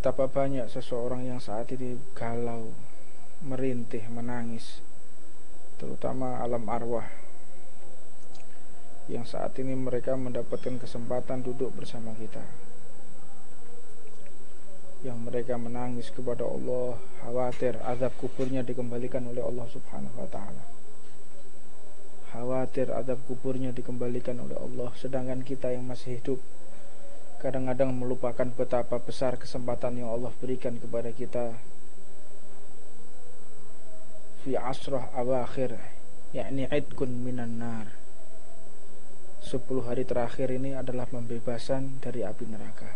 Betapa banyak seseorang yang saat ini galau, merintih, menangis, terutama alam arwah, yang saat ini mereka mendapatkan kesempatan duduk bersama kita, yang mereka menangis kepada Allah, khawatir azab kuburnya dikembalikan oleh Allah Subhanahu wa ta'ala, khawatir azab kuburnya dikembalikan oleh Allah. Sedangkan kita yang masih hidup kadang-kadang melupakan betapa besar kesempatan yang Allah berikan kepada kita fi asrah awakhir, yakni idkun minan nar. 10 hari terakhir ini adalah pembebasan dari api neraka.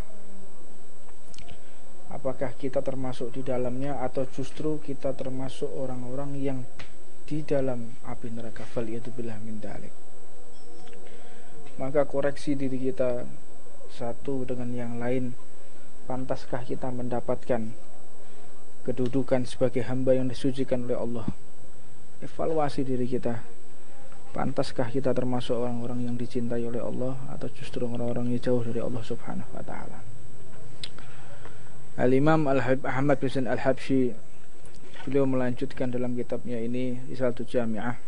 Apakah kita termasuk di dalamnya, atau justru kita termasuk orang-orang yang di dalam api neraka? Faliyatubillah min dalik. Maka koreksi diri kita satu dengan yang lain. Pantaskah kita mendapatkan kedudukan sebagai hamba yang disucikan oleh Allah? Evaluasi diri kita. Pantaskah kita termasuk orang-orang yang dicintai oleh Allah, atau justru orang-orang yang jauh dari Allah Subhanahu wa ta'ala? Al-Imam Al-Habib Ahmad bin Zain Al-Habsyi, beliau melanjutkan dalam kitabnya ini Risalatul Jami'ah,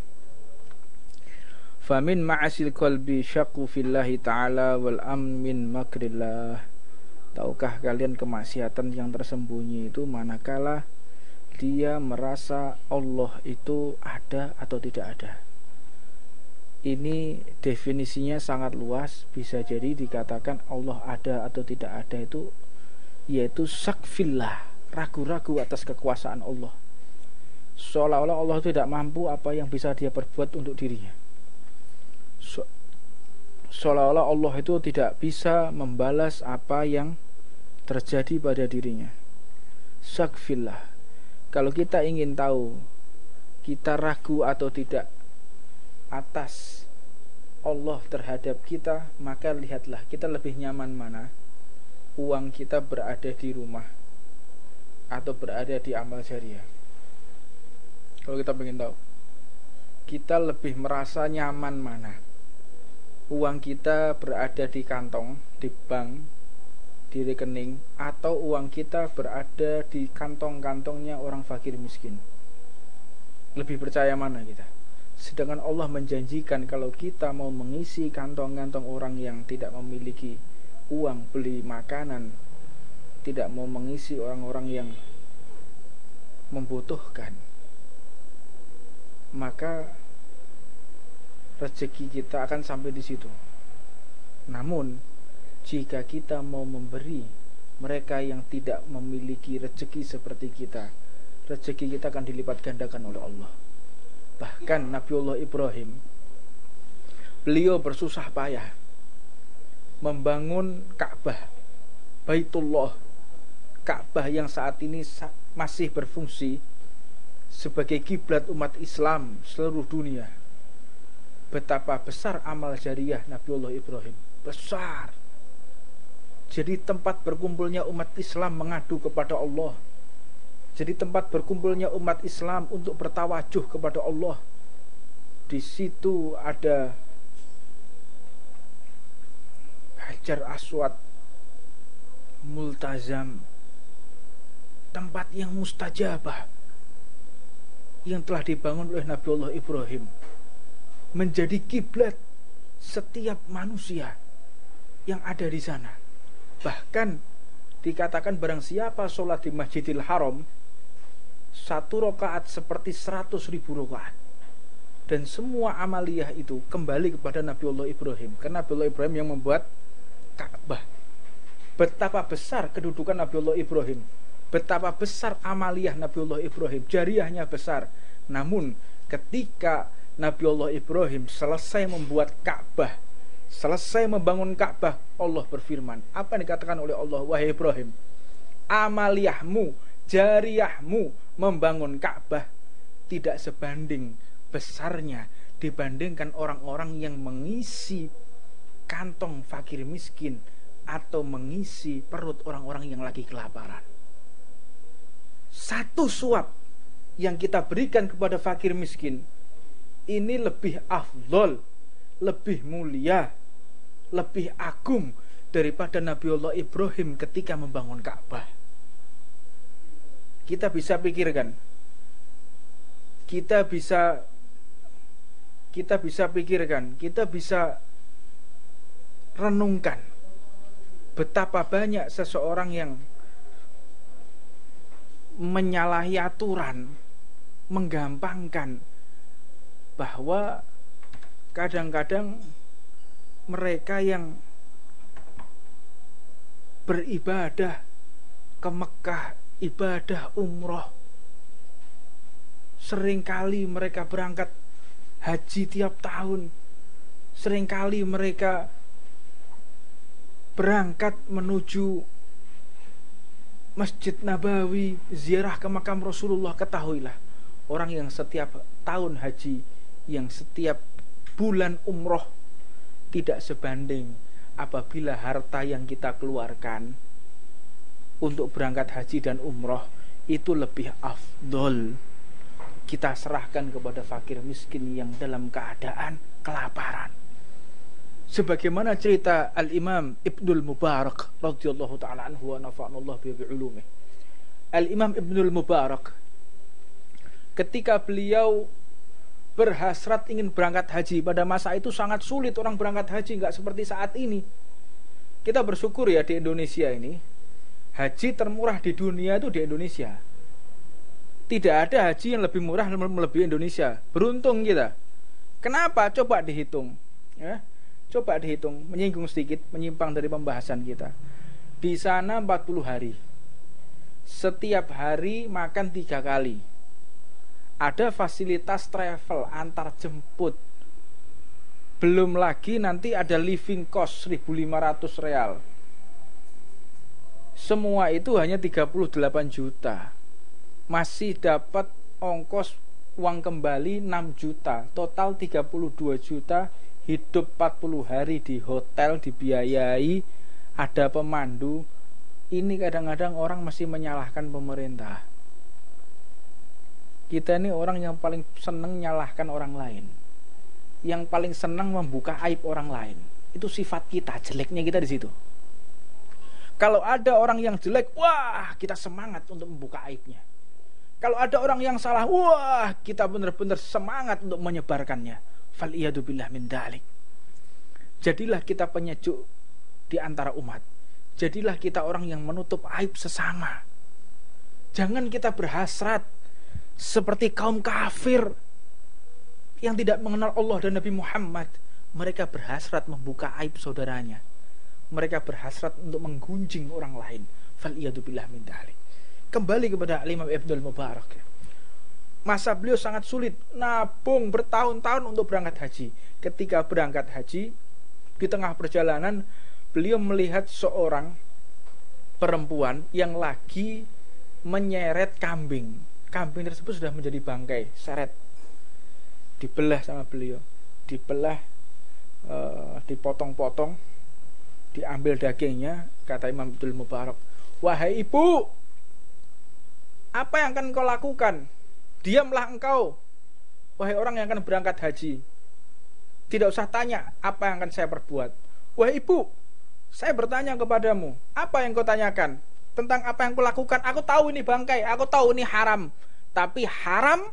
famin ma'asil qalbi syaqu fillahi ta'ala wal amin makrillah. Tahukah kalian kemaksiatan yang tersembunyi itu manakala dia merasa Allah itu ada atau tidak ada. Ini definisinya sangat luas. Bisa jadi dikatakan Allah ada atau tidak ada itu yaitu syak fillah, ragu-ragu atas kekuasaan Allah, seolah-olah Allah tidak mampu apa yang bisa dia perbuat untuk dirinya, seolah-olah Allah itu tidak bisa membalas apa yang terjadi pada dirinya. Syak fillah. Kalau kita ingin tahu kita ragu atau tidak atas Allah terhadap kita, maka lihatlah kita lebih nyaman mana, uang kita berada di rumah atau berada di amal jariah. Kalau kita ingin tahu kita lebih merasa nyaman mana, uang kita berada di kantong, di bank, di rekening, atau uang kita berada di kantong-kantongnya orang fakir miskin. Lebih percaya mana kita? Sedangkan Allah menjanjikan kalau kita mau mengisi kantong-kantong orang yang tidak memiliki uang beli makanan, tidak mau mengisi orang-orang yang membutuhkan, maka rezeki kita akan sampai di situ. Namun jika kita mau memberi mereka yang tidak memiliki rezeki seperti kita, rezeki kita akan dilipat gandakan oleh Allah. Bahkan Nabiullah Ibrahim, beliau bersusah payah membangun Ka'bah, Baitullah, Ka'bah yang saat ini masih berfungsi sebagai kiblat umat Islam seluruh dunia. Betapa besar amal jariah Nabiullah Ibrahim, besar. Jadi tempat berkumpulnya umat Islam mengadu kepada Allah, jadi tempat berkumpulnya umat Islam untuk bertawajuh kepada Allah. Di situ ada Hajar Aswad, multazam, tempat yang mustajabah yang telah dibangun oleh Nabiullah Ibrahim, menjadi kiblat setiap manusia yang ada di sana. Bahkan dikatakan barang siapa sholat di Masjidil Haram 1 rakaat seperti 100.000 rakaat. Dan semua amaliyah itu kembali kepada Nabiullah Ibrahim, karena Nabiullah Ibrahim yang membuat Ka'bah. Betapa besar kedudukan Nabiullah Ibrahim, betapa besar amaliyah Nabiullah Ibrahim, jariahnya besar. Namun ketika Nabiullah Ibrahim selesai membuat Ka'bah, selesai membangun Ka'bah, Allah berfirman, apa yang dikatakan oleh Allah? Wahai Ibrahim, amaliyahmu, jariahmu membangun Ka'bah tidak sebanding besarnya dibandingkan orang-orang yang mengisi kantong fakir miskin atau mengisi perut orang-orang yang lagi kelaparan. Satu suap yang kita berikan kepada fakir miskin ini lebih afdol, lebih mulia, lebih agung daripada Nabiullah Ibrahim ketika membangun Ka'bah. kita bisa pikirkan, kita bisa pikirkan, kita bisa renungkan betapa banyak seseorang yang menyalahi aturan, menggampangkan, bahwa kadang-kadang mereka yang beribadah ke Mekah, ibadah umroh, seringkali mereka berangkat haji tiap tahun, seringkali mereka berangkat menuju Masjid Nabawi, ziarah ke makam Rasulullah. Ketahuilah, orang yang setiap tahun haji, yang setiap bulan umroh, tidak sebanding apabila harta yang kita keluarkan untuk berangkat haji dan umroh itu lebih afdol kita serahkan kepada fakir miskin yang dalam keadaan kelaparan. Sebagaimana cerita Al-Imam Ibnul Mubarak radhiyallahu ta'ala anhu wa nafa'anallahu bi'ulumih. Al-Imam Ibnul Mubarak ketika beliau berhasrat ingin berangkat haji, pada masa itu sangat sulit orang berangkat haji, nggak seperti saat ini. Kita bersyukur ya di Indonesia ini, haji termurah di dunia itu di Indonesia. Tidak ada haji yang lebih murah melebihi Indonesia. Beruntung kita. Kenapa? Coba dihitung ya. Coba dihitung, menyinggung sedikit, menyimpang dari pembahasan kita. Di sana 40 hari. Setiap hari makan 3 kali. Ada fasilitas travel antar jemput. Belum lagi nanti ada living cost 1.500 real. Semua itu hanya 38 juta. Masih dapat ongkos uang kembali 6 juta. Total 32 juta. Hidup 40 hari di hotel, dibiayai, ada pemandu. Ini kadang-kadang orang masih menyalahkan pemerintah. Kita ini orang yang paling senang menyalahkan orang lain, yang paling senang membuka aib orang lain. Itu sifat kita, jeleknya kita di situ. Kalau ada orang yang jelek, wah, kita semangat untuk membuka aibnya. Kalau ada orang yang salah, wah, kita benar-benar semangat untuk menyebarkannya. Fal'iyadzubillah min dalik. Jadilah kita penyejuk di antara umat. Jadilah kita orang yang menutup aib sesama. Jangan kita berhasrat seperti kaum kafir yang tidak mengenal Allah dan Nabi Muhammad. Mereka berhasrat membuka aib saudaranya. Mereka berhasrat untuk menggunjing orang lain. Fal'iyadzubillah min dalik. Kembali kepada Imam Ibnul Mubarak. Masa beliau sangat sulit, nabung bertahun-tahun untuk berangkat haji. Ketika berangkat haji, di tengah perjalanan beliau melihat seorang perempuan yang lagi menyeret kambing. Kambing tersebut sudah menjadi bangkai, seret. Dibelah sama beliau, dibelah, dipotong-potong, diambil dagingnya. Kata Imam Abdul Mubarak, wahai ibu, apa yang akan kau lakukan? Diamlah engkau, wahai orang yang akan berangkat haji. Tidak usah tanya apa yang akan saya perbuat. Wahai ibu, saya bertanya kepadamu, apa yang kau tanyakan? Tentang apa yang kau lakukan? Aku tahu ini bangkai, aku tahu ini haram. Tapi haram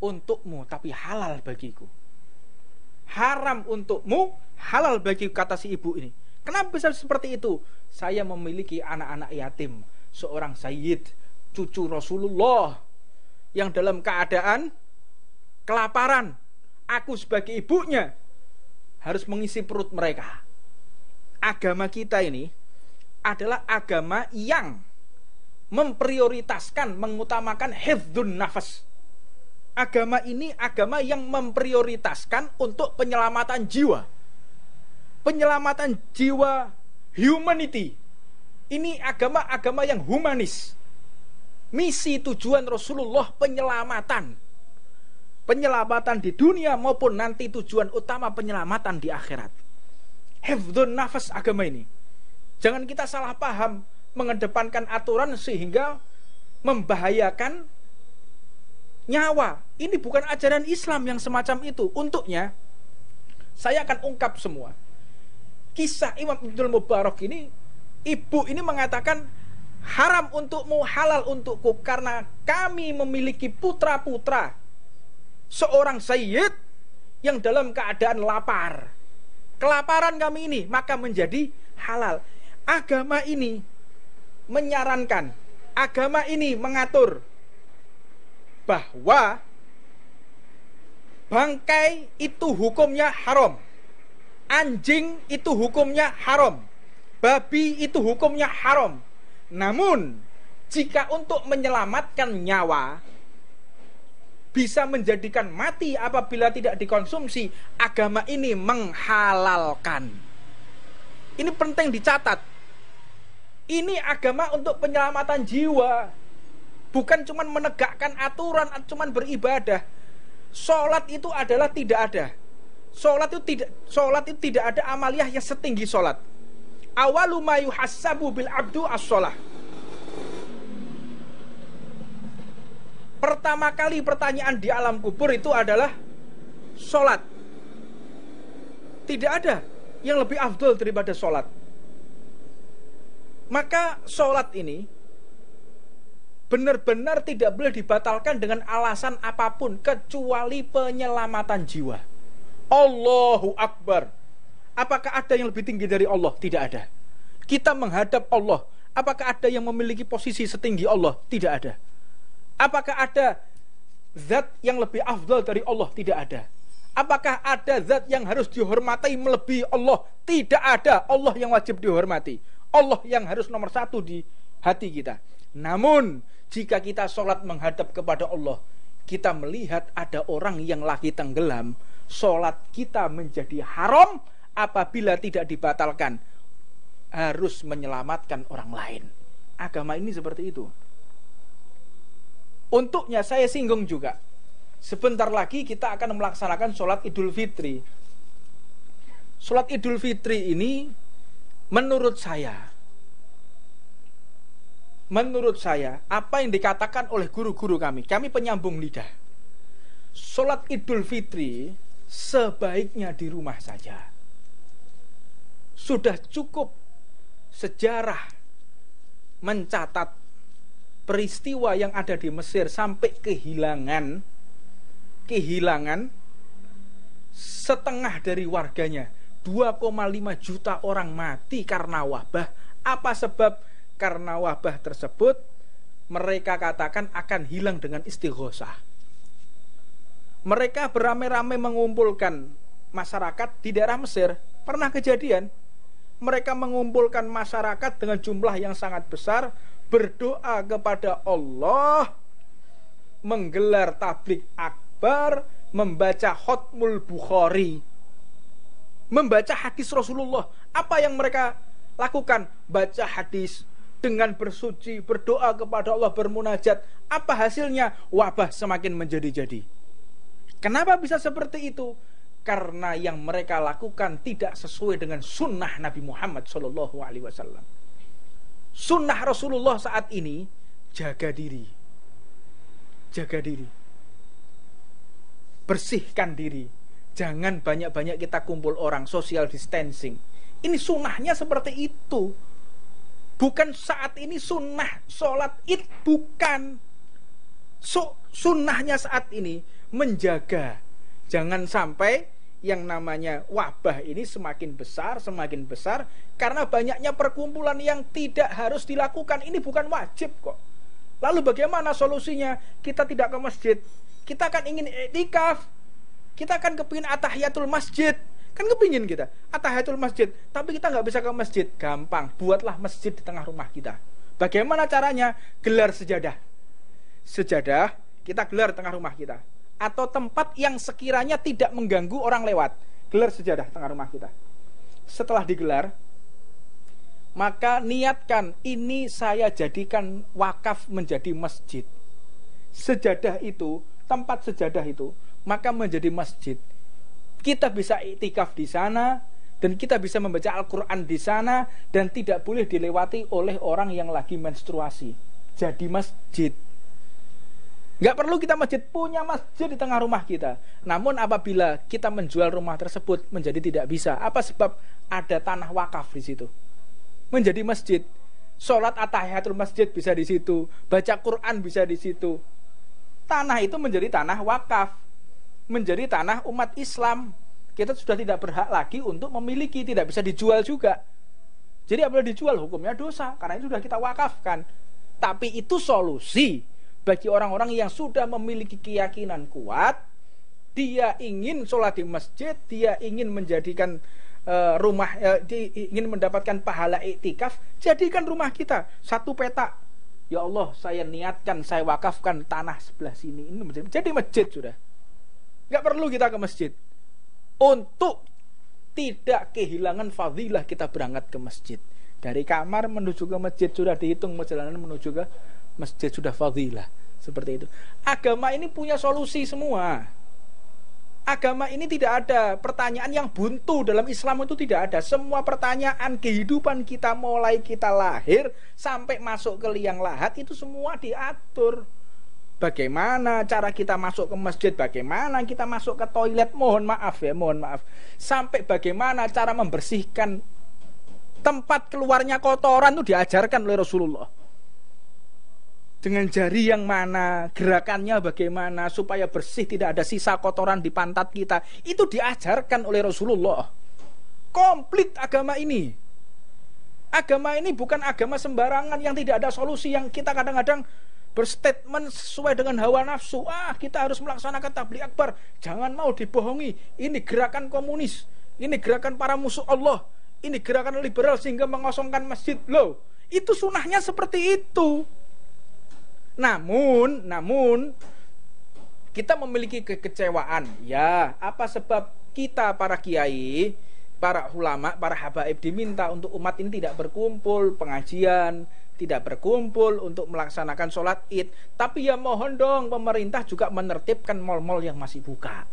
untukmu, tapi halal bagiku. Haram untukmu, halal bagiku, kata si ibu ini. Kenapa bisa seperti itu? Saya memiliki anak-anak yatim, seorang sayyid, cucu Rasulullah, yang dalam keadaan kelaparan. Aku sebagai ibunya harus mengisi perut mereka. Agama kita ini adalah agama yang memprioritaskan, mengutamakan hifdzun nafas. Agama ini agama yang memprioritaskan untuk penyelamatan jiwa. Penyelamatan jiwa, humanity. Ini agama-agama yang humanis. Misi tujuan Rasulullah penyelamatan. Penyelamatan di dunia maupun nanti tujuan utama penyelamatan di akhirat. Hifdzun nafas agama ini. Jangan kita salah paham mengedepankan aturan sehingga membahayakan nyawa. Ini bukan ajaran Islam yang semacam itu. Untuknya saya akan ungkap semua. Kisah Imam Ibnul Mubarak ini, ibu ini mengatakan, haram untukmu, halal untukku, karena kami memiliki putra-putra seorang sayyid yang dalam keadaan lapar. Kelaparan kami ini maka menjadi halal. Agama ini menyarankan, agama ini mengatur bahwa bangkai itu hukumnya haram, anjing itu hukumnya haram, babi itu hukumnya haram. Namun jika untuk menyelamatkan nyawa bisa menjadikan mati apabila tidak dikonsumsi, agama ini menghalalkan. Ini penting dicatat. Ini agama untuk penyelamatan jiwa, bukan cuma menegakkan aturan, cuma beribadah. Sholat itu adalah tidak ada. Sholat itu tidak ada amaliyah yang setinggi sholat. Awalu ma yuhassabu bil abdu as-sholah. Pertama kali pertanyaan di alam kubur itu adalah sholat. Tidak ada yang lebih afdol daripada sholat. Maka sholat ini benar-benar tidak boleh dibatalkan dengan alasan apapun kecuali penyelamatan jiwa. Allahu Akbar. Apakah ada yang lebih tinggi dari Allah? Tidak ada. Kita menghadap Allah. Apakah ada yang memiliki posisi setinggi Allah? Tidak ada. Apakah ada zat yang lebih afdal dari Allah? Tidak ada. Apakah ada zat yang harus dihormati melebihi Allah? Tidak ada. Allah yang wajib dihormati. Allah yang harus nomor satu di hati kita. Namun jika kita sholat menghadap kepada Allah, kita melihat ada orang yang lagi tenggelam, sholat kita menjadi haram apabila tidak dibatalkan. Harus menyelamatkan orang lain. Agama ini seperti itu. Untuknya saya singgung juga, sebentar lagi kita akan melaksanakan sholat Idul Fitri. Sholat Idul Fitri ini menurut saya apa yang dikatakan oleh guru-guru kami penyambung lidah, sholat Idul Fitri sebaiknya di rumah saja. Sudah cukup sejarah mencatat peristiwa yang ada di Mesir sampai kehilangan setengah dari warganya. 2,5 juta orang mati karena wabah. Apa sebab? Karena wabah tersebut mereka katakan akan hilang dengan istighosah. Mereka beramai-ramai mengumpulkan masyarakat di daerah Mesir. Pernah kejadian, mereka mengumpulkan masyarakat dengan jumlah yang sangat besar, berdoa kepada Allah, menggelar tablik akbar, membaca khotmul Bukhari, membaca hadis Rasulullah. Apa yang mereka lakukan? Baca hadis dengan bersuci, berdoa kepada Allah, bermunajat. Apa hasilnya? Wabah semakin menjadi-jadi. Kenapa bisa seperti itu? Karena yang mereka lakukan tidak sesuai dengan sunnah Nabi Muhammad SAW. Sunnah Rasulullah saat ini, jaga diri, bersihkan diri. Jangan banyak-banyak kita kumpul orang, social distancing. Ini sunnahnya seperti itu. Bukan saat ini sunnah sholat id, bukan. Sunnahnya saat ini menjaga. Jangan sampai yang namanya wabah ini semakin besar karena banyaknya perkumpulan yang tidak harus dilakukan. Ini bukan wajib kok. Lalu bagaimana solusinya? Kita tidak ke masjid. Kita kan ingin iktikaf. Kita kan kepingin atahiyatul masjid. Kan kepingin kita atahiyatul masjid, tapi kita nggak bisa ke masjid. Gampang, buatlah masjid di tengah rumah kita. Bagaimana caranya? Gelar sejadah kita gelar tengah rumah kita, atau tempat yang sekiranya tidak mengganggu orang lewat. Gelar sejadah tengah rumah kita. Setelah digelar, maka niatkan, ini saya jadikan wakaf menjadi masjid. Sejadah itu, tempat sejadah itu, maka menjadi masjid. Kita bisa iktikaf di sana, dan kita bisa membaca Al-Quran di sana, dan tidak boleh dilewati oleh orang yang lagi menstruasi. Jadi masjid. Nggak perlu kita punya masjid di tengah rumah kita. Namun apabila kita menjual rumah tersebut menjadi tidak bisa. Apa sebab? Ada tanah wakaf di situ. Menjadi masjid. Sholat at-tahiyatul masjid bisa di situ, baca Quran bisa di situ. Tanah itu menjadi tanah wakaf, menjadi tanah umat Islam. Kita sudah tidak berhak lagi untuk memiliki, tidak bisa dijual juga. Jadi apabila dijual hukumnya dosa, karena itu sudah kita wakafkan. Tapi itu solusi bagi orang-orang yang sudah memiliki keyakinan kuat. Dia ingin sholat di masjid, dia ingin menjadikan rumah, ingin mendapatkan pahala iktikaf. Jadikan rumah kita satu peta. Ya Allah, saya niatkan, saya wakafkan tanah sebelah sini. Ini jadi masjid sudah. Gak perlu kita ke masjid. Untuk tidak kehilangan fadilah kita berangkat ke masjid. Dari kamar menuju ke masjid sudah dihitung perjalanan menuju ke masjid, sudah fadilah. Seperti itu. Agama ini punya solusi semua. Agama ini tidak ada pertanyaan yang buntu. Dalam Islam itu tidak ada. Semua pertanyaan kehidupan kita mulai kita lahir sampai masuk ke liang lahat itu semua diatur. Bagaimana cara kita masuk ke masjid, bagaimana kita masuk ke toilet, mohon maaf. Sampai bagaimana cara membersihkan tempat keluarnya kotoran itu diajarkan oleh Rasulullah. Dengan jari yang mana, gerakannya bagaimana supaya bersih, tidak ada sisa kotoran di pantat kita. Itu diajarkan oleh Rasulullah. Komplit agama ini. Agama ini bukan agama sembarangan yang tidak ada solusi, yang kita kadang-kadang berstatement sesuai dengan hawa nafsu. Kita harus melaksanakan tabligh akbar. Jangan mau dibohongi. Ini gerakan komunis. Ini gerakan para musuh Allah. Ini gerakan liberal sehingga mengosongkan masjid. Loh, itu sunahnya seperti itu. Namun kita memiliki kekecewaan. Ya, apa sebab kita para kiai, para ulama, para habaib diminta untuk umat ini tidak berkumpul pengajian, tidak berkumpul untuk melaksanakan sholat id. Tapi ya mohon dong pemerintah juga menertibkan mal-mal yang masih buka,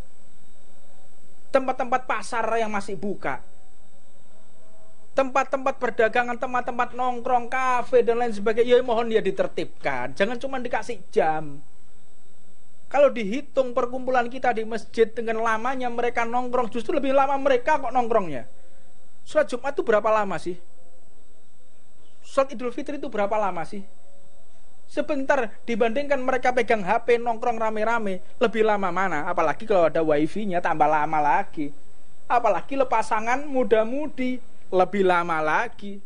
tempat-tempat pasar yang masih buka, tempat-tempat perdagangan, tempat-tempat nongkrong, kafe dan lain sebagainya. Ya mohon ya ditertibkan. Jangan cuma dikasih jam. Kalau dihitung perkumpulan kita di masjid dengan lamanya mereka nongkrong, justru lebih lama mereka kok nongkrongnya. Sholat Jumat itu berapa lama sih? Sholat Idul Fitri itu berapa lama sih? Sebentar dibandingkan mereka pegang HP nongkrong rame-rame, lebih lama mana? Apalagi kalau ada wifi-nya tambah lama lagi. Apalagi pasangan muda-mudi, lebih lama lagi.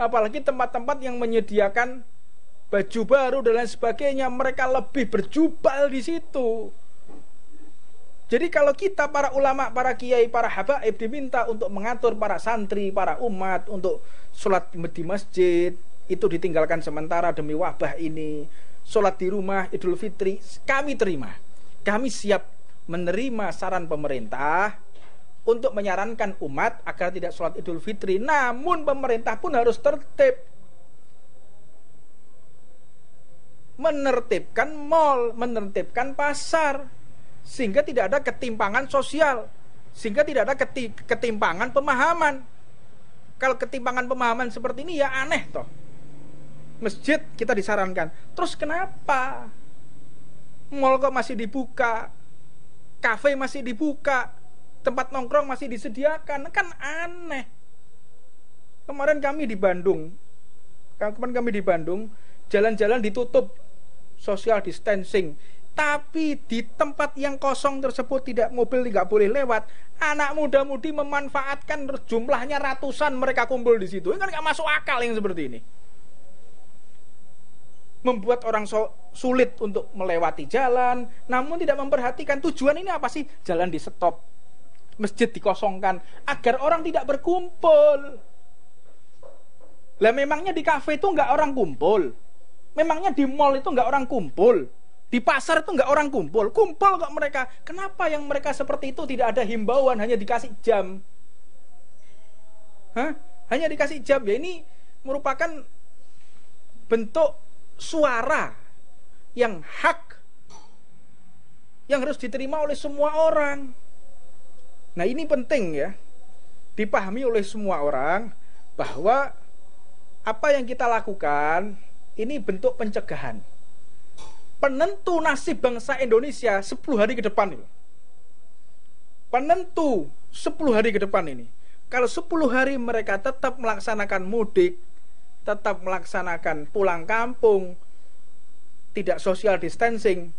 Apalagi tempat-tempat yang menyediakan baju baru dan lain sebagainya, mereka lebih berjubal di situ. Jadi kalau kita para ulama, para kiai, para habaib diminta untuk mengatur para santri, para umat untuk sholat di masjid, itu ditinggalkan sementara demi wabah ini. Sholat di rumah Idul Fitri, kami terima. Kami siap menerima saran pemerintah untuk menyarankan umat agar tidak sholat Idul Fitri. Namun pemerintah pun harus tertib, menertibkan mal, menertibkan pasar, sehingga tidak ada ketimpangan sosial, sehingga tidak ada ketimpangan pemahaman. Kalau ketimpangan pemahaman seperti ini ya aneh toh. Masjid kita disarankan, terus kenapa mal kok masih dibuka, kafe masih dibuka, tempat nongkrong masih disediakan? Kan aneh. Kemarin kami di Bandung, jalan-jalan ditutup, social distancing. Tapi di tempat yang kosong tersebut tidak, mobil tidak boleh lewat. Anak muda-mudi memanfaatkan, jumlahnya ratusan mereka kumpul di situ. Ini kan nggak masuk akal yang seperti ini. Membuat orang sulit untuk melewati jalan, namun tidak memperhatikan tujuan ini apa sih? Jalan di stop, masjid dikosongkan agar orang tidak berkumpul. Lah memangnya di kafe itu nggak orang kumpul? Memangnya di mall itu nggak orang kumpul? Di pasar itu nggak orang kumpul? Kumpul kok mereka. Kenapa yang mereka seperti itu tidak ada himbauan, hanya dikasih jam? Hanya dikasih jam. Ya ini merupakan bentuk suara yang hak, yang harus diterima oleh semua orang. Nah ini penting ya, dipahami oleh semua orang bahwa apa yang kita lakukan ini bentuk pencegahan. Penentu nasib bangsa Indonesia 10 hari ke depan ini. Penentu 10 hari ke depan ini. Kalau 10 hari mereka tetap melaksanakan mudik, tetap melaksanakan pulang kampung, tidak social distancing,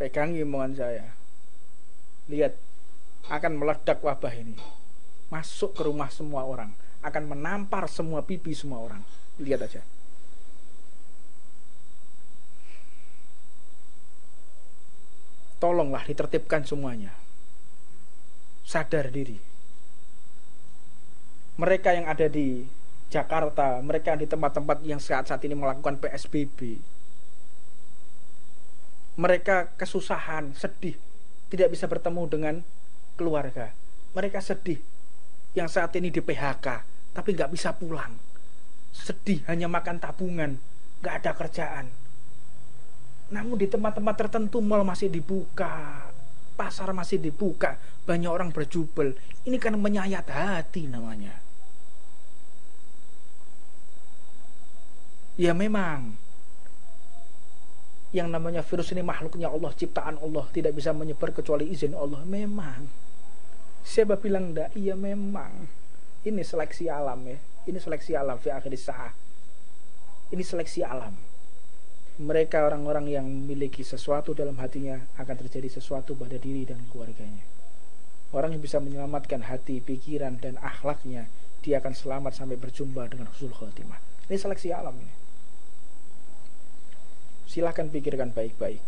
pegangi omongan saya. Lihat, akan meledak wabah ini. Masuk ke rumah semua orang, akan menampar semua pipi semua orang. Lihat aja. Tolonglah ditertibkan semuanya. Sadar diri. Mereka yang ada di Jakarta, mereka di tempat-tempat yang saat ini melakukan PSBB, mereka kesusahan, sedih, tidak bisa bertemu dengan keluarga. Mereka sedih yang saat ini di PHK, tapi gak bisa pulang. Sedih, hanya makan tabungan, gak ada kerjaan. Namun di tempat-tempat tertentu mal masih dibuka, pasar masih dibuka, banyak orang berjubel. Ini kan menyayat hati namanya. Ya memang, yang namanya virus ini makhluknya Allah, ciptaan Allah, tidak bisa menyebar kecuali izin Allah. Memang. Siapa bilang enggak? Iya memang. Ini seleksi alam ya. Ini seleksi alam fi akhir sa'ah. Ini seleksi alam. Mereka orang-orang yang memiliki sesuatu dalam hatinya, akan terjadi sesuatu pada diri dan keluarganya. Orang yang bisa menyelamatkan hati, pikiran dan akhlaknya, dia akan selamat sampai berjumpa dengan husnul khotimah. Ini seleksi alam ini. Silahkan pikirkan baik-baik.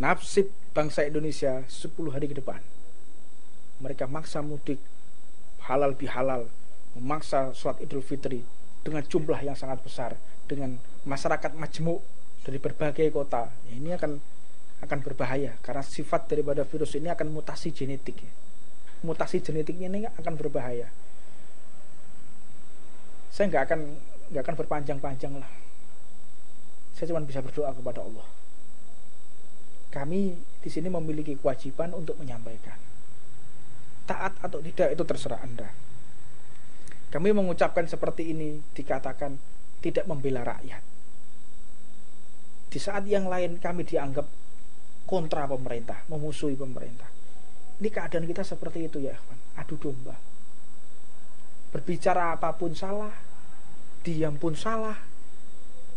Nasib bangsa Indonesia 10 hari ke depan. Mereka maksa mudik, halal bihalal, memaksa sholat Idul Fitri dengan jumlah yang sangat besar, dengan masyarakat majmuk dari berbagai kota. Ya, ini akan berbahaya karena sifat daripada virus ini akan mutasi genetik. Mutasi genetiknya ini akan berbahaya. Saya nggak akan berpanjang-panjang lah. Saya cuma bisa berdoa kepada Allah. Kami di sini memiliki kewajiban untuk menyampaikan. Taat atau tidak itu terserah Anda. Kami mengucapkan seperti ini dikatakan tidak membela rakyat. Di saat yang lain kami dianggap kontra pemerintah, memusuhi pemerintah. Ini keadaan kita seperti itu ya, ikhwan. Adu domba. Berbicara apapun salah, diam pun salah,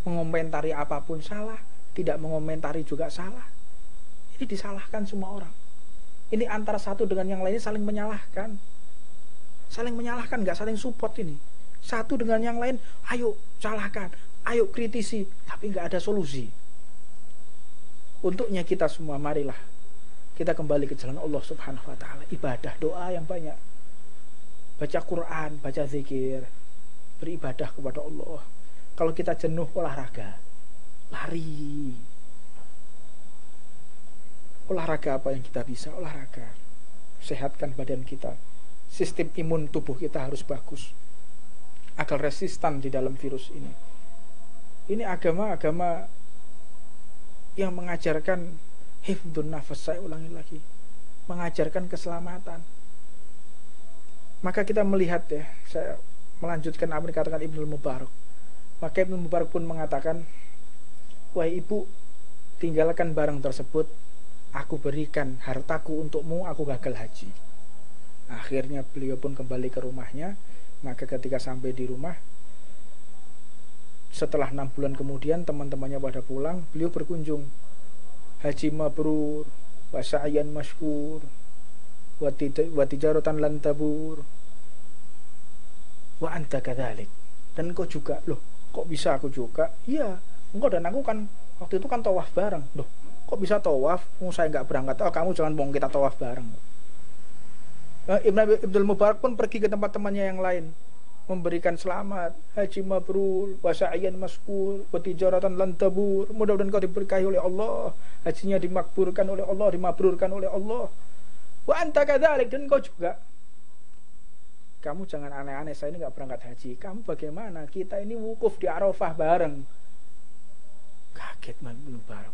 mengomentari apapun salah, tidak mengomentari juga salah. Ini disalahkan semua orang. Ini antara satu dengan yang lainnya saling menyalahkan. Saling menyalahkan, gak saling support ini. Satu dengan yang lain, ayo salahkan, ayo kritisi, tapi gak ada solusi. Untuknya kita semua, marilah kita kembali ke jalan Allah Subhanahu wa ta'ala. Ibadah, doa yang banyak, baca Quran, baca zikir, beribadah kepada Allah. Kalau kita jenuh, olahraga, lari. Olahraga apa yang kita bisa? Olahraga. Sehatkan badan kita. Sistem imun tubuh kita harus bagus agar resistan di dalam virus ini. Ini agama-agama yang mengajarkan hifdzun nafas, saya ulangi lagi, mengajarkan keselamatan. Maka kita melihat ya, saya melanjutkan apa yang dikatakan Ibnul Mubarak. Maka Ibnu Mubarak pun mengatakan, wahai ibu, tinggalkan barang tersebut, aku berikan hartaku untukmu, aku gagal haji. Akhirnya beliau pun kembali ke rumahnya. Maka ketika sampai di rumah, setelah 6 bulan kemudian teman-temannya pada pulang, beliau berkunjung. Haji mabrur, wa sa'yan masykur, wa tijaratan lan tabur, wa anta kadzalik. Dan engkau juga, loh kok bisa aku juga? Iya, engkau dan aku kan waktu itu kan tawaf bareng. Loh, kok bisa tawaf? Saya nggak berangkat. Oh, kamu jangan bohong, kita tawaf bareng. Ibnu Mubarak pun pergi ke tempat temannya yang lain, memberikan selamat, haji mabrur, wa sa'yan maskur, wa tijaratan lan tabur. Mudah-mudahan kau diberkahi oleh Allah, hajinya dimakburkan oleh Allah, dimabrurkan oleh Allah. Wa anta kadzalik, dan kau juga. Kamu jangan aneh-aneh, saya ini gak berangkat haji. Kamu bagaimana? Kita ini wukuf di Arafah bareng. Kaget Ibnu Mubarak.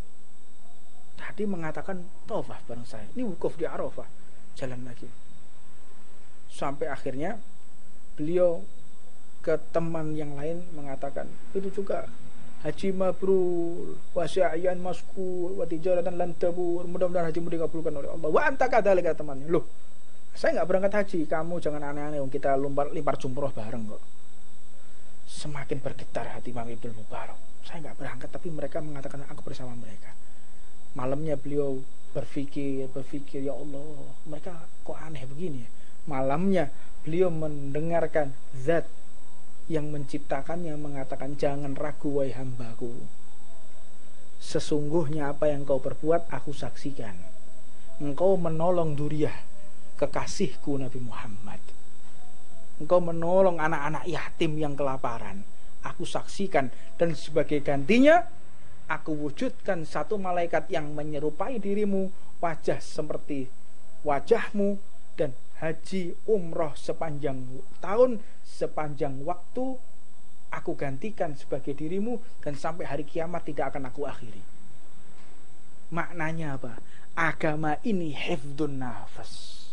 Tadi mengatakan tawaf bareng saya, ini wukuf di Arafah. Jalan lagi. Sampai akhirnya beliau ke teman yang lain mengatakan, itu juga haji mabrur, wa sa'yan maskur, wa tijaratan lan tabur. Mudah-mudahan hajimu dikabulkan oleh Allah. Wa anta kadzalik, kata temannya. Loh, saya nggak berangkat haji, kamu jangan aneh-aneh, kita lempar jumroh bareng kok. Semakin bergetar hati Imam Ibnul Mubarak. Saya nggak berangkat, tapi mereka mengatakan aku bersama mereka. Malamnya beliau berpikir, ya Allah, mereka kok aneh begini ya. Malamnya beliau mendengarkan zat yang menciptakannya mengatakan, jangan ragu wahai hambaku, sesungguhnya apa yang kau perbuat aku saksikan. Engkau menolong Duriyah, kekasihku Nabi Muhammad. Engkau menolong anak-anak yatim yang kelaparan, aku saksikan. Dan sebagai gantinya aku wujudkan satu malaikat yang menyerupai dirimu, wajah seperti wajahmu, dan haji umroh sepanjang tahun, sepanjang waktu aku gantikan sebagai dirimu, dan sampai hari kiamat tidak akan aku akhiri. Maknanya apa? Agama ini hifdzun nafas.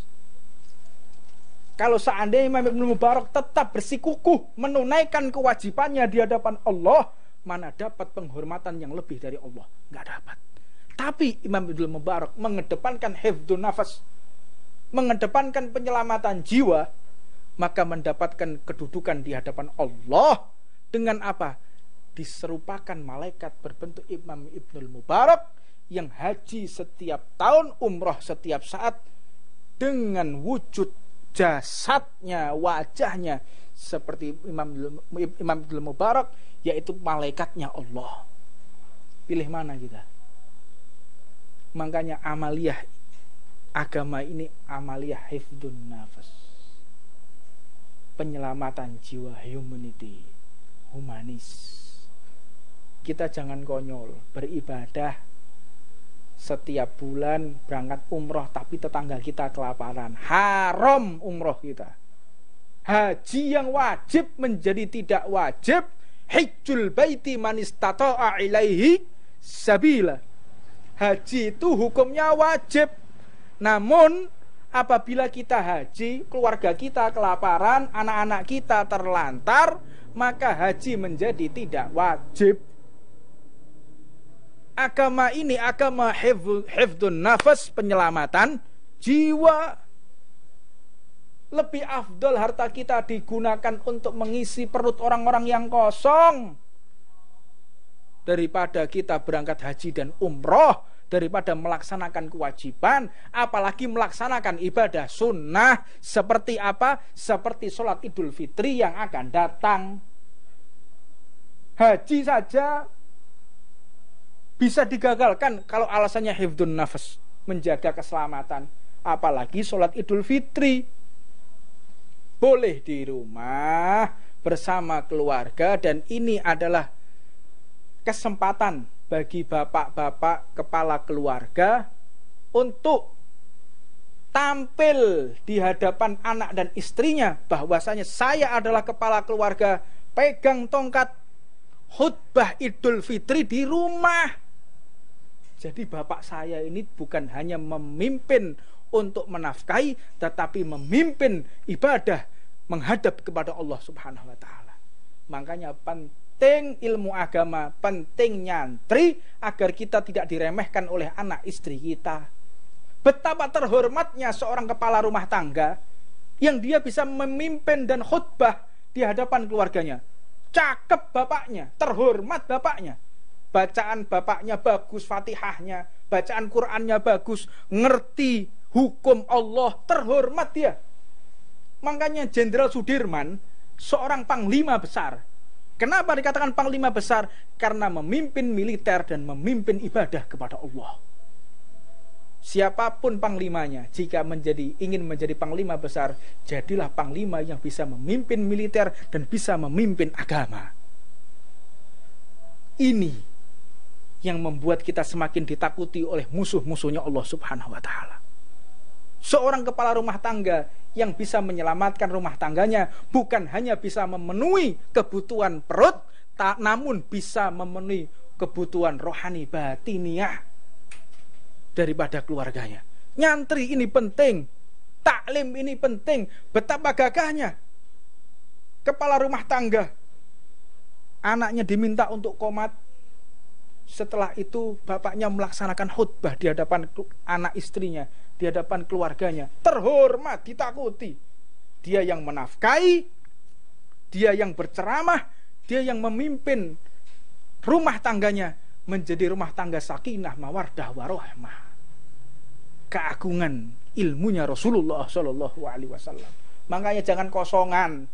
Kalau seandainya Imam Ibnul Mubarak tetap bersikukuh menunaikan kewajibannya di hadapan Allah, mana dapat penghormatan yang lebih dari Allah? Nggak dapat. Tapi Imam Ibnul Mubarak mengedepankan hifdzun nafas, mengedepankan penyelamatan jiwa, maka mendapatkan kedudukan di hadapan Allah dengan apa? Diserupakan malaikat berbentuk Imam Ibnul Mubarak yang haji setiap tahun, umroh setiap saat, dengan wujud jasadnya, wajahnya seperti Imam Ibnul Mubarak, yaitu malaikatnya Allah. Pilih mana kita? Makanya amaliyah agama ini amaliyah hifdzun nafas, penyelamatan jiwa, humanity, humanis. Kita jangan konyol beribadah setiap bulan berangkat umroh tapi tetangga kita kelaparan, haram umroh kita. Haji yang wajib menjadi tidak wajib. Hajjul baiti man istata'a ilaihi sabila. Haji itu hukumnya wajib. Namun apabila kita haji, keluarga kita kelaparan, anak-anak kita terlantar, maka haji menjadi tidak wajib. Agama ini agama hifdzun nafas, penyelamatan jiwa. Lebih afdol harta kita digunakan untuk mengisi perut orang-orang yang kosong daripada kita berangkat haji dan umroh, daripada melaksanakan kewajiban, apalagi melaksanakan ibadah sunnah. Seperti apa? Seperti sholat Idul Fitri yang akan datang. Haji saja bisa digagalkan kalau alasannya hifdzun nafas, menjaga keselamatan. Apalagi sholat Idul Fitri. Boleh di rumah bersama keluarga, dan ini adalah kesempatan bagi bapak-bapak kepala keluarga untuk tampil di hadapan anak dan istrinya bahwasanya saya adalah kepala keluarga, pegang tongkat khutbah Idul Fitri di rumah. Jadi bapak saya ini bukan hanya memimpin untuk menafkahi, tetapi memimpin ibadah menghadap kepada Allah Subhanahu wa taala. Makanya penting ilmu agama, penting nyantri agar kita tidak diremehkan oleh anak istri kita. Betapa terhormatnya seorang kepala rumah tangga yang dia bisa memimpin dan khutbah di hadapan keluarganya. Cakep bapaknya, terhormat bapaknya. Bacaan bapaknya bagus, Fatihahnya, bacaan Qur'annya bagus, ngerti hukum Allah, terhormat dia. Makanya Jenderal Sudirman seorang panglima besar. Kenapa dikatakan panglima besar? Karena memimpin militer dan memimpin ibadah kepada Allah. Siapapun panglimanya, jika ingin menjadi panglima besar, jadilah panglima yang bisa memimpin militer dan bisa memimpin agama. Ini yang membuat kita semakin ditakuti oleh musuh-musuhnya Allah Subhanahu wa taala. Seorang kepala rumah tangga yang bisa menyelamatkan rumah tangganya bukan hanya bisa memenuhi kebutuhan perut, namun bisa memenuhi kebutuhan rohani batiniah daripada keluarganya. Nyantri ini penting, taklim ini penting. Betapa gagahnya kepala rumah tangga, anaknya diminta untuk qomat, setelah itu bapaknya melaksanakan khutbah di hadapan anak istrinya, di hadapan keluarganya. Terhormat, ditakuti. Dia yang menafkahi, dia yang berceramah, dia yang memimpin rumah tangganya menjadi rumah tangga sakinah, mawardah, warahmah. Keagungan ilmunya Rasulullah Shallallahu Alaihi Wasallam. Makanya jangan kosongan.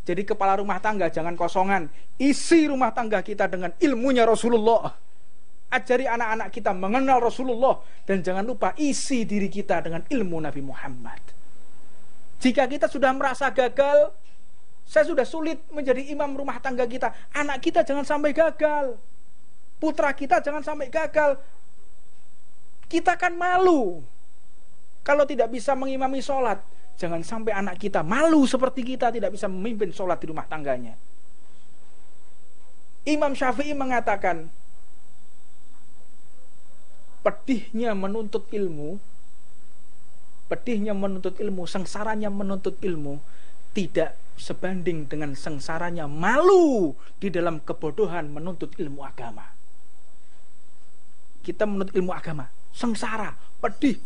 Jadi kepala rumah tangga jangan kosongan. Isi rumah tangga kita dengan ilmunya Rasulullah. Ajari anak-anak kita mengenal Rasulullah. Dan jangan lupa isi diri kita dengan ilmu Nabi Muhammad. Jika kita sudah merasa gagal, saya sudah sulit menjadi imam rumah tangga kita, anak kita jangan sampai gagal, putra kita jangan sampai gagal. Kita kan malu kalau tidak bisa mengimami sholat. Jangan sampai anak kita malu seperti kita tidak bisa memimpin sholat di rumah tangganya. Imam Syafi'i mengatakan, pedihnya menuntut ilmu, sengsaranya menuntut ilmu tidak sebanding dengan sengsaranya malu di dalam kebodohan menuntut ilmu agama. Kita menuntut ilmu agama, sengsara, pedih,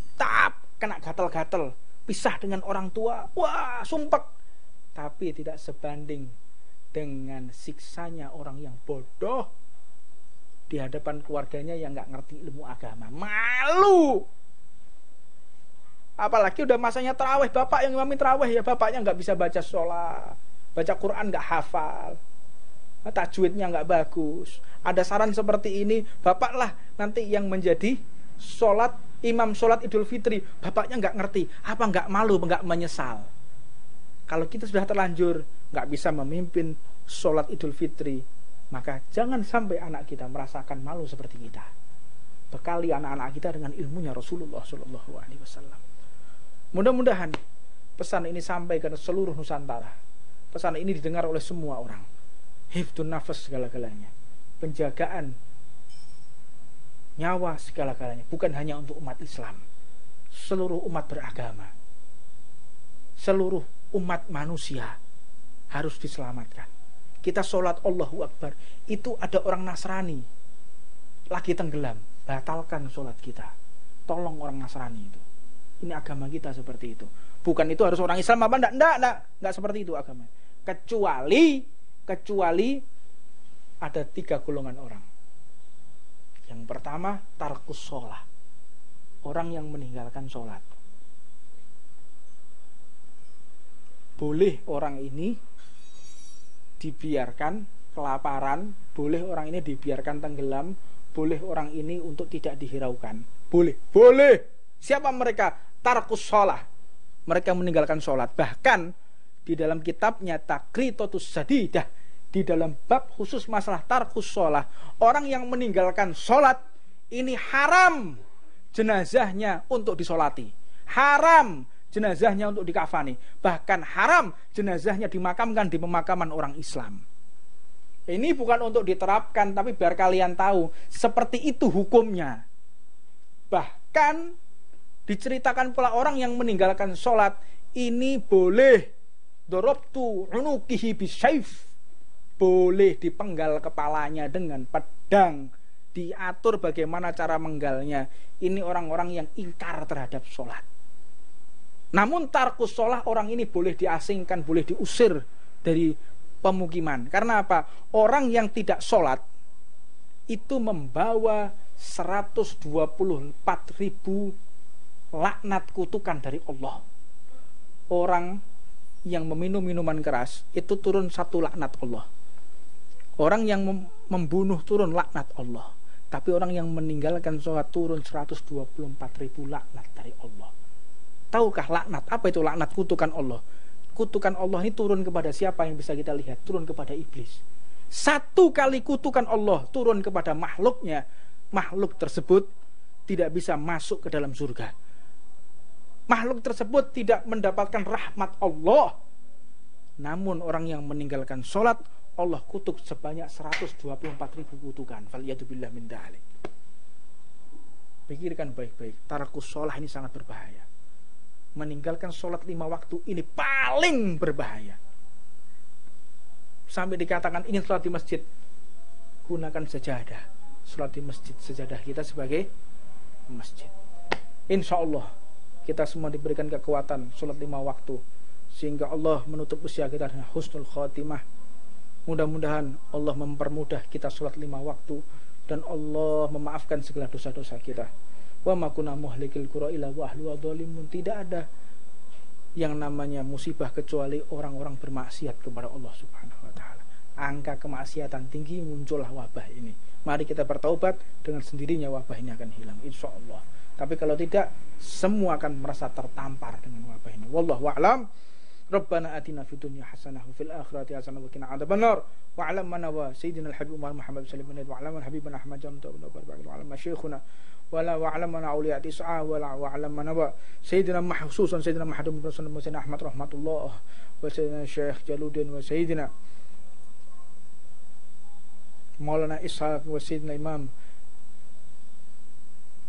kena gatal-gatal, pisah dengan orang tua, wah sumpek. Tapi tidak sebanding dengan siksanya orang yang bodoh di hadapan keluarganya yang gak ngerti ilmu agama. Malu. Apalagi udah masanya tarawih, bapak yang imami tarawih ya bapaknya gak bisa baca sholat, baca Quran gak hafal, tajwidnya gak bagus. Ada saran seperti ini, bapak lah nanti yang menjadi sholat, imam sholat Idul Fitri, bapaknya gak ngerti, apa gak malu, gak menyesal? Kalau kita sudah terlanjur gak bisa memimpin sholat Idul Fitri, maka jangan sampai anak kita merasakan malu seperti kita. Bekali anak-anak kita dengan ilmunya Rasulullah Shallallahu Alaihi Wasallam. Mudah-mudahan pesan ini sampai ke seluruh Nusantara. Pesan ini didengar oleh semua orang. Hifdun nafas segala-galanya, penjagaan nyawa segala-galanya, bukan hanya untuk umat Islam, seluruh umat beragama, seluruh umat manusia harus diselamatkan. Kita sholat Allahu Akbar, itu ada orang Nasrani lagi tenggelam, batalkan sholat kita, tolong orang Nasrani itu. Ini agama kita seperti itu. Bukan itu harus orang Islam apa? Enggak seperti itu agama. Kecuali ada 3 golongan orang. Yang pertama, tarkus sholat, orang yang meninggalkan sholat. Boleh orang ini dibiarkan kelaparan, boleh orang ini dibiarkan tenggelam, boleh orang ini untuk tidak dihiraukan. Boleh. Siapa mereka? Tarkus sholat. Mereka meninggalkan sholat. Bahkan di dalam kitabnya Takritotus Sadidah, di dalam bab khusus masalah tarkus sholat, orang yang meninggalkan sholat ini haram jenazahnya untuk disolati, haram jenazahnya untuk dikafani, bahkan haram jenazahnya dimakamkan di pemakaman orang Islam. Ini bukan untuk diterapkan, tapi biar kalian tahu seperti itu hukumnya. Bahkan diceritakan pula orang yang meninggalkan sholat ini boleh dorobtu unukihi bisaif, boleh dipenggal kepalanya dengan pedang, diatur bagaimana cara menggalnya. Ini orang-orang yang ingkar terhadap sholat. Namun tarkus sholat, orang ini boleh diasingkan, boleh diusir dari pemukiman. Karena apa? Orang yang tidak sholat itu membawa 124.000 laknat kutukan dari Allah. Orang yang meminum minuman keras itu turun 1 laknat Allah. Orang yang membunuh turun laknat Allah. Tapi orang yang meninggalkan sholat turun 124.000 laknat dari Allah. Tahukah laknat? Apa itu laknat? Kutukan Allah. Kutukan Allah ini turun kepada siapa yang bisa kita lihat? Turun kepada iblis. 1 kali kutukan Allah turun kepada makhluknya, makhluk tersebut tidak bisa masuk ke dalam surga. Makhluk tersebut tidak mendapatkan rahmat Allah. Namun orang yang meninggalkan sholat, Allah kutuk sebanyak 124.000 kutukan. Faliyatubillah min dzalik. Pikirkan baik-baik, tarkus sholat ini sangat berbahaya. Meninggalkan sholat 5 waktu ini paling berbahaya. Sampai dikatakan ingin sholat di masjid, gunakan sajadah. Sholat di masjid, sajadah kita sebagai masjid. Insya Allah kita semua diberikan kekuatan sholat 5 waktu, sehingga Allah menutup usia kita dengan husnul khotimah. Mudah-mudahan Allah mempermudah kita sholat 5 waktu dan Allah memaafkan segala dosa-dosa kita. Wa ma kunna muhlikil qura illa wa ahluha dzalimun. Tidak ada yang namanya musibah kecuali orang-orang bermaksiat kepada Allah Subhanahu wa taala. Angka kemaksiatan tinggi, muncullah wabah ini. Mari kita bertaubat, dengan sendirinya wabah ini akan hilang insyaallah. Tapi kalau tidak, semua akan merasa tertampar dengan wabah ini. Wallahu a'lam. Rabbana atina fid dunya hasanah wa fil akhirati hasanah wa qina adzabannar. Wa 'alam mana wa sayyidina al-habib Muhammad sallallahu alaihi wa sallam wa 'alam habibana Ahmad jamta wa barik wa 'alam masyayikhuna wala wa 'alam mana auliya tis'a wala wa 'alam mana wa sayyidina mahsusan sayyidina Muhammad bin Sayyidina Ahmad rahmatullah wa sayyidina Syekh Jaluddin wa sayyidina Maulana Ishaq wa sayyidina Imam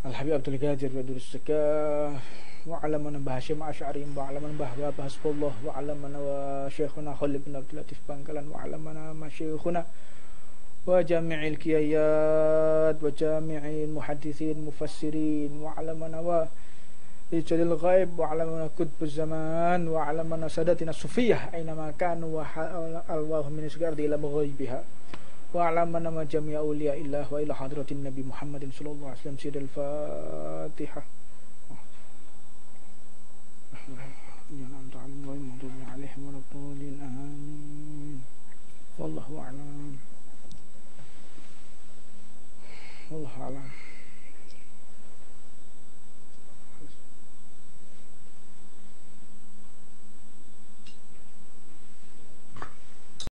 Al-Habib Abdul Qadir wa Durus Zakah wa 'alam mana Hashim Asy'ari wa 'alam mana Bahwa Hasbullah wa 'alam mana wa Syekhuna Khalid bin Abdul Latif Bangkalan wa 'alam mana masyayikhuna wa jami'il qiyayat wa jami'il muhaddithin mufassirin wa 'alam mana wa rijal ghaib wa 'alam mana qutbuz zaman wa 'alam mana sadatina sufiyah aina ma kanu wa Allahu min asgardi ila ghaibiha wa 'alam mana ma jami'a awliya illah wa ila hadratin nabi Muhammadin sallallahu alaihi wasallam. Sidal Fatihah. Jangan ta'alim wa maghdubi 'alaihim waladdallin. Amin. Wallahu a'lam. والله أعلم.